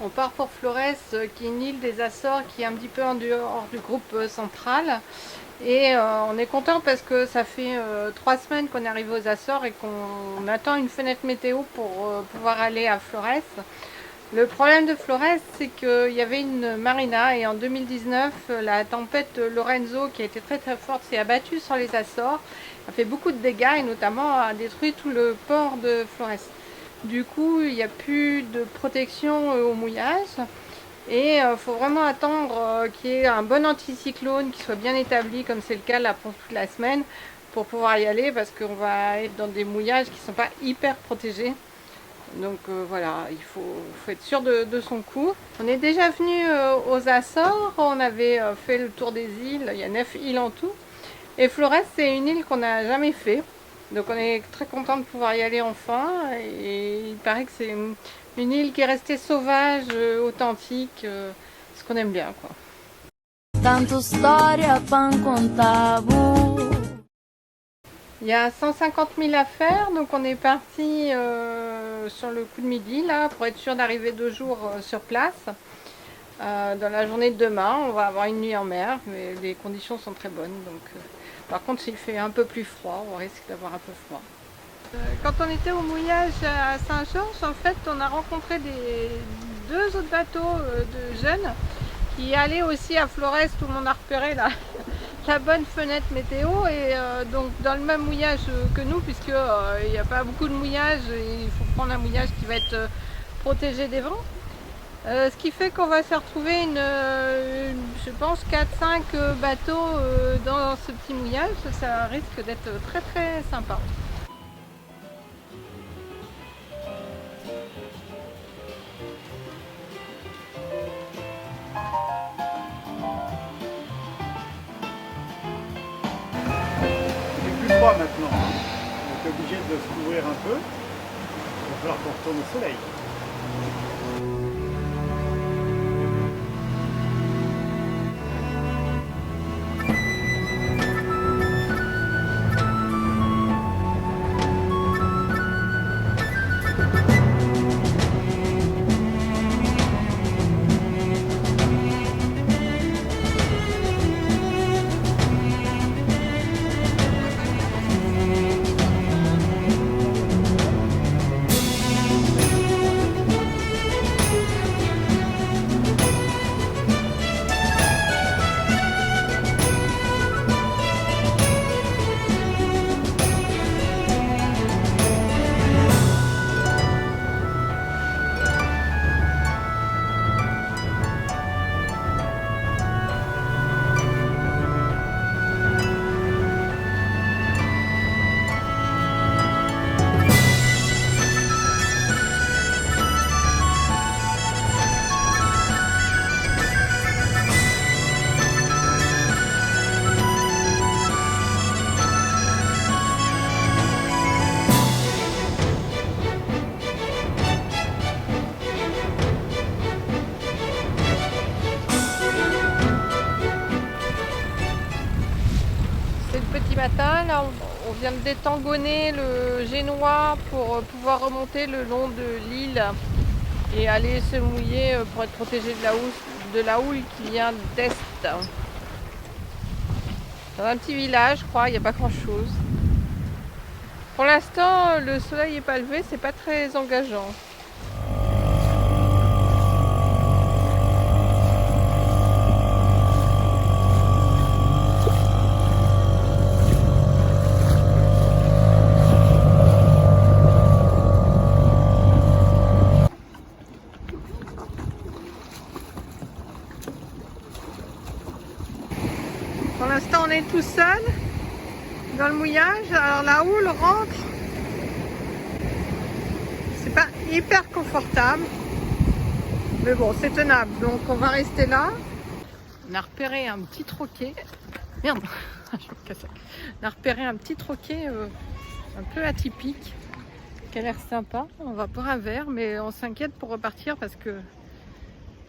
On part pour Flores, qui est une île des Açores qui est un petit peu en dehors du groupe central. Et on est content parce que ça fait 3 semaines qu'on est arrivé aux Açores et qu'on attend une fenêtre météo pour pouvoir aller à Flores. Le problème de Flores, c'est qu'il y avait une marina et en 2019, la tempête Lorenzo, qui a été très très forte, s'est abattue sur les Açores, a fait beaucoup de dégâts et notamment a détruit tout le port de Flores. Du coup, il n'y a plus de protection au mouillage et il faut vraiment attendre qu'il y ait un bon anticyclone qui soit bien établi, comme c'est le cas là pour toute la semaine, pour pouvoir y aller parce qu'on va être dans des mouillages qui ne sont pas hyper protégés. Donc voilà, il faut être sûr de son coup. On est déjà venu aux Açores, on avait fait le tour des îles, il y a 9 îles en tout. Et Flores, c'est une île qu'on n'a jamais fait. Donc on est très content de pouvoir y aller enfin. Et il paraît que c'est une île qui est restée sauvage, authentique, ce qu'on aime bien, quoi. Tanto storia pan contavo. Il y a 150 000 à faire, donc on est parti sur le coup de midi là pour être sûr d'arriver 2 jours sur place. Dans la journée de demain, on va avoir une nuit en mer, mais les conditions sont très bonnes. Donc, par contre, s'il fait un peu plus froid, on risque d'avoir un peu froid. Quand on était au mouillage à Saint-Georges, en fait, on a rencontré 2 autres bateaux de jeunes qui allaient aussi à Flores. Tout le monde a repéré la bonne fenêtre météo et donc dans le même mouillage que nous, puisque il n'y a pas beaucoup de mouillage et il faut prendre un mouillage qui va être protégé des vents. Ce qui fait qu'on va se retrouver je pense 4-5 bateaux dans ce petit mouillage. Ça risque d'être très très sympa. Il fait plus froid maintenant, on est obligé de se couvrir un peu. Il va falloir qu'on retourne au soleil. Matin, là, on vient de détangonner le Génois pour pouvoir remonter le long de l'île et aller se mouiller pour être protégé de la houle qui vient d'est. Dans un petit village, je crois, il n'y a pas grand chose. Pour l'instant, le soleil n'est pas levé, c'est pas très engageant. Pour l'instant, on est tout seul dans le mouillage. Alors la houle rentre. C'est pas hyper confortable. Mais bon, c'est tenable. Donc on va rester là. On a repéré un petit troquet. Merde, je me casse. On a repéré un petit troquet un peu atypique qui a l'air sympa. On va boire un verre, mais on s'inquiète pour repartir parce que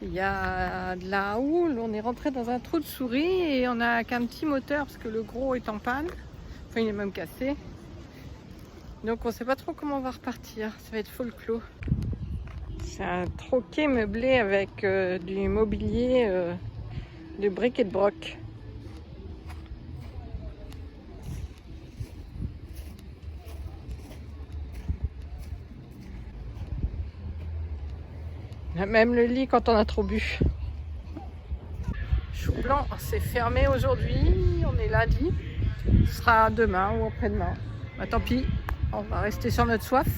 il y a de la houle, on est rentré dans un trou de souris et on n'a qu'un petit moteur parce que le gros est en panne. Enfin, il est même cassé. Donc on ne sait pas trop comment on va repartir. Ça va être folklore. C'est un troquet meublé avec du mobilier de bric et de broc. Même le lit quand on a trop bu. Chou Blanc, c'est fermé aujourd'hui, on est lundi. Ce sera demain ou après-demain. Bah, tant pis, on va rester sur notre soif.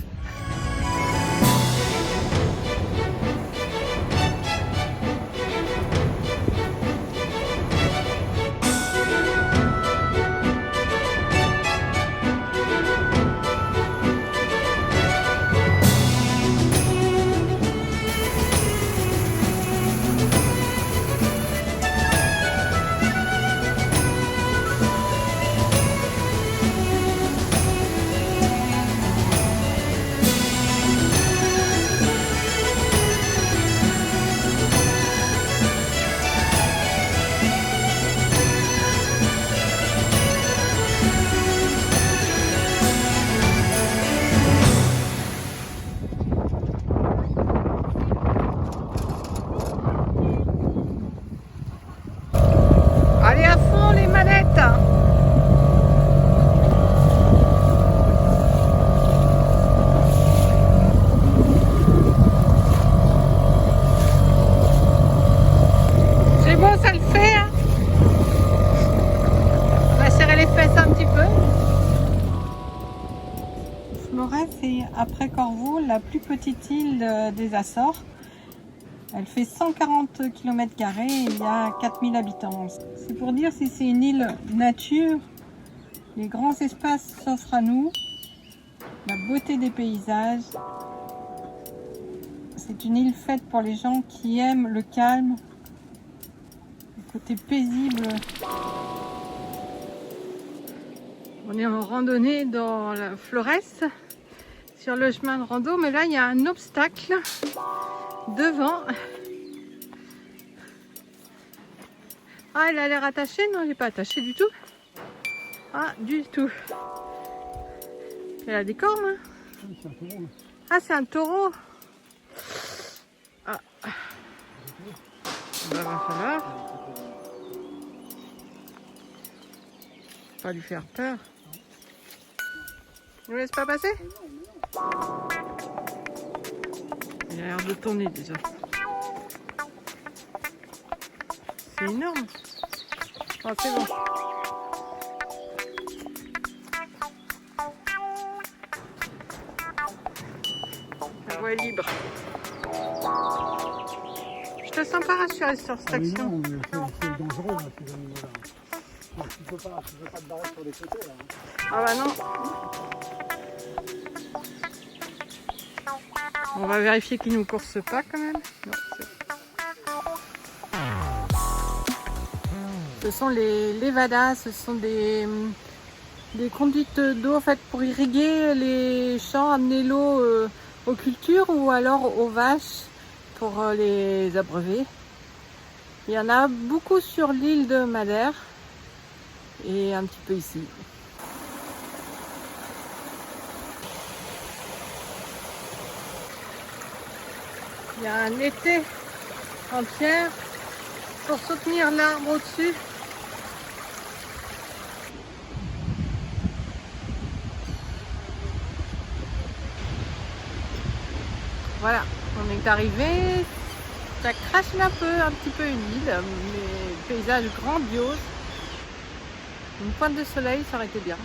Allez à fond les manettes! C'est bon, ça le fait, hein? On va serrer les fesses un petit peu. Florès est, après Corfou, la plus petite île des Açores. Elle fait 140 km² et il y a 4000 habitants. C'est pour dire si c'est une île nature, les grands espaces s'offrent à nous, la beauté des paysages. C'est une île faite pour les gens qui aiment le calme, le côté paisible. On est en randonnée dans la Florès, sur le chemin de rando, mais là il y a un obstacle devant. Ah, elle a l'air attachée? Non, elle n'est pas attachée du tout. Ah, du tout. Elle a des cornes, hein? Ah, c'est un taureau. Ah. Bah, va falloir pas lui faire peur. Ne nous laisse pas passer? Il a l'air de tourner déjà. C'est énorme. Oh, c'est bon. La voie est libre. Je te sens pas rassurée sur cette action. Non, mais c'est dangereux, là, ces animaux-là. Tu peux pas te barrer sur les côtés, là. Ah bah non. On va vérifier qu'ils ne nous coursent pas quand même. Non, ce sont les levadas, ce sont des conduites d'eau en fait, pour irriguer les champs, amener l'eau aux cultures ou alors aux vaches pour les abreuver. Il y en a beaucoup sur l'île de Madère et un petit peu ici. Il y a un étai en pierre pour soutenir l'arbre au-dessus. Voilà, on est arrivé. Ça crache un petit peu humide, mais paysage grandiose. Une pointe de soleil, ça aurait été bien.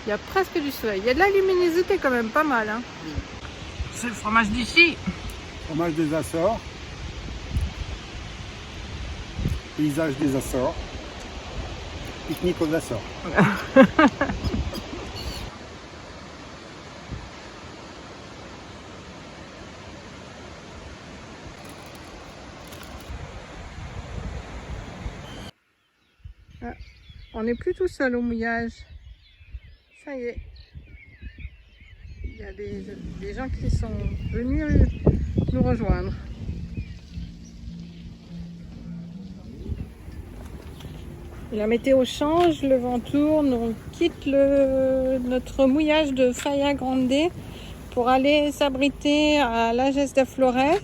Il y a presque du soleil. Il y a de la luminosité quand même, pas mal. Hein. C'est le fromage d'ici. Fromage des Açores. Paysage des Açores. Pique-nique aux Açores. On n'est plus tout seul au mouillage. Ça y est. Il y a des gens qui sont venus nous rejoindre. La météo change, le vent tourne, on quitte notre mouillage de Faya Grande pour aller s'abriter à Lages de Flores.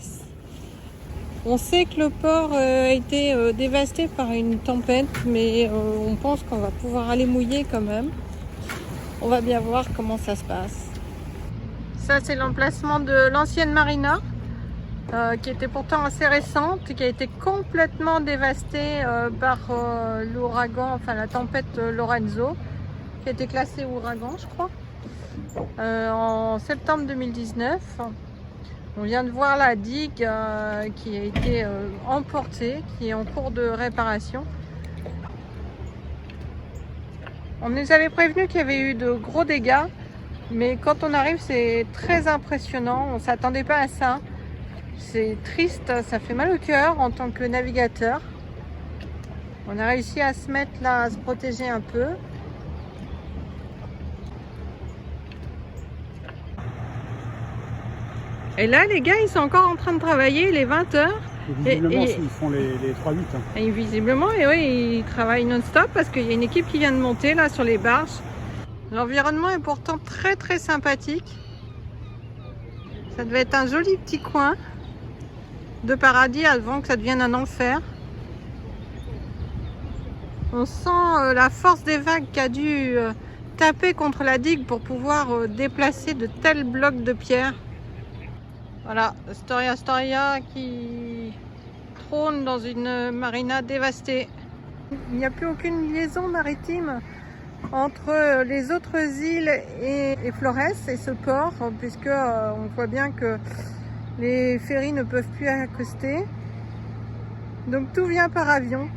On sait que le port a été dévasté par une tempête, mais on pense qu'on va pouvoir aller mouiller quand même. On va bien voir comment ça se passe. Ça, c'est l'emplacement de l'ancienne marina, qui était pourtant assez récente, qui a été complètement dévastée par l'ouragan, enfin la tempête Lorenzo, qui a été classée ouragan, je crois, en septembre 2019. On vient de voir la digue qui a été emportée, qui est en cours de réparation. On nous avait prévenu qu'il y avait eu de gros dégâts, mais quand on arrive, c'est très impressionnant. On ne s'attendait pas à ça. C'est triste, ça fait mal au cœur en tant que navigateur. On a réussi à se mettre là, à se protéger un peu. Et là, les gars, ils sont encore en train de travailler, il est 20h. Et visiblement, ils font les 3-8. Hein. Et visiblement, et oui, ils travaillent non-stop parce qu'il y a une équipe qui vient de monter là sur les barges. L'environnement est pourtant très très sympathique. Ça devait être un joli petit coin de paradis avant que ça devienne un enfer. On sent la force des vagues qui a dû taper contre la digue pour pouvoir déplacer de tels blocs de pierre. Voilà, Storia qui trône dans une marina dévastée. Il n'y a plus aucune liaison maritime entre les autres îles et Flores et ce port, puisque on voit bien que les ferries ne peuvent plus accoster. Donc tout vient par avion.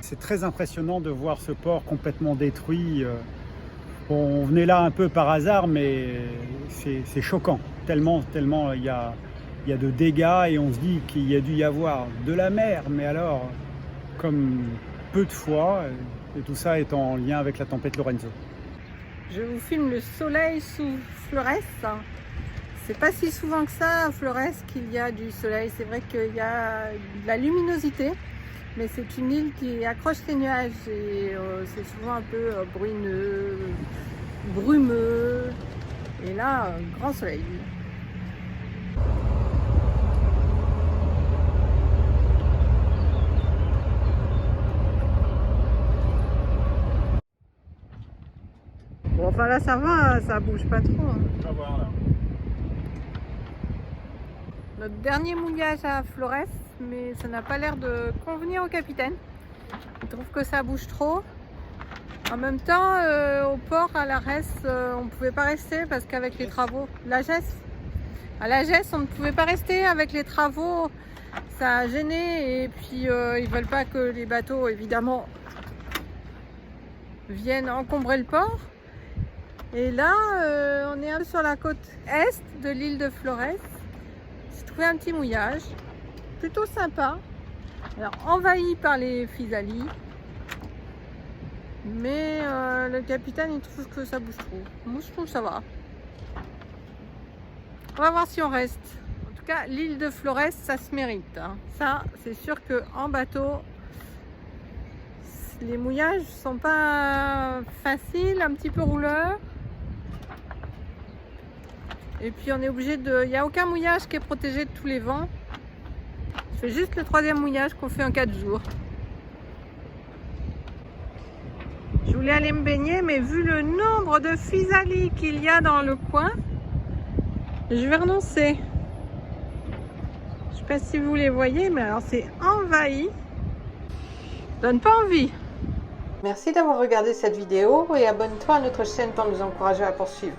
C'est très impressionnant de voir ce port complètement détruit. On venait là un peu par hasard, mais c'est choquant. Tellement il y a de dégâts et on se dit qu'il y a dû y avoir de la mer, mais alors comme peu de fois, et tout ça est en lien avec la tempête Lorenzo. Je vous filme le soleil sous Flores. C'est pas si souvent que ça à Flores qu'il y a du soleil. C'est vrai qu'il y a de la luminosité, mais c'est une île qui accroche les nuages et c'est souvent un peu brumeux. Et là, grand soleil. Bon, enfin là ça va, ça bouge pas trop. On va voir là. Notre dernier mouillage à Flores, mais ça n'a pas l'air de convenir au capitaine. Il trouve que ça bouge trop. En même temps, au port à Lages, on ne pouvait pas rester parce qu'avec les travaux, à Lages, on ne pouvait pas rester avec les travaux. Ça a gêné et puis ils veulent pas que les bateaux, évidemment, viennent encombrer le port. Et là, on est un peu sur la côte est de l'île de Flores. J'ai trouvé un petit mouillage, plutôt sympa. Alors envahi par les physalis, mais le capitaine il trouve que ça bouge trop. Moi je trouve que ça va. On va voir si on reste. En tout cas, l'île de Flores, ça se mérite. Hein. Ça, c'est sûr qu'en bateau, les mouillages sont pas faciles, un petit peu rouleurs. Et puis on est obligé de... Il n'y a aucun mouillage qui est protégé de tous les vents. Je fais juste le 3e mouillage qu'on fait en 4 jours. Je voulais aller me baigner, mais vu le nombre de physalis qu'il y a dans le coin, je vais renoncer. Je ne sais pas si vous les voyez, mais alors c'est envahi. Ça donne pas envie. Merci d'avoir regardé cette vidéo et abonne-toi à notre chaîne pour nous encourager à poursuivre.